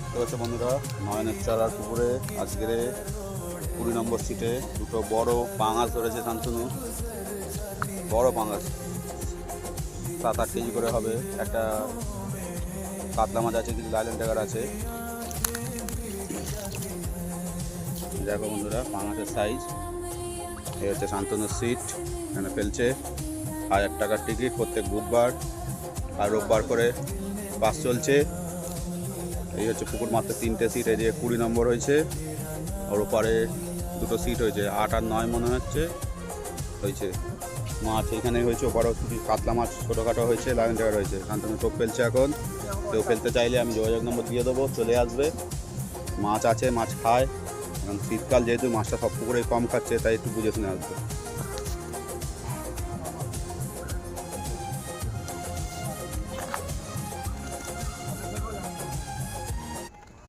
দেখতে পাচ্ছ বন্ধুরা, নয়নের চালার পুকুরে আজকের 20 নম্বর সিটে দুটো বড় পাঙাশ ধরেছে শান্তনু। বড় পাঙাশ 7-8 কেজি করে হবে। একটা কাতলা মাছ আছে, কিছু লাইলেন টাকার আছে। দেখো বন্ধুরা পাঙাশের সাইজ। এই হচ্ছে শান্তনুর সিট, এখানে ফেলছে। 1000 টাকার টিকিট প্রত্যেক বুধবার আর রোববার করে বাস চলছে। এই হচ্ছে পুকুর, মাত্র 3টে সিট। এই যে 20 নম্বর হয়েছে, ওর ওপারে দুটো সিট হয়েছে, 8 আর 9 মনে হচ্ছে হয়েছে। মাছ এখানে হয়েছে, ওপারেও কাতলা মাছ ছোটোখাটো হয়েছে, লাইন টাকা রয়েছে। শান্তনু টোপ ফেলছে এখন। কেউ ফেলতে চাইলে আমি যোগাযোগ নম্বর দিয়ে দেবো, চলে আসবে। মাছ আছে, মাছ খায়। এখন শীতকাল যেহেতু মাছটা সব পুকুরে কম খাচ্ছে, তাই একটু বুঝে শুনে আসবে।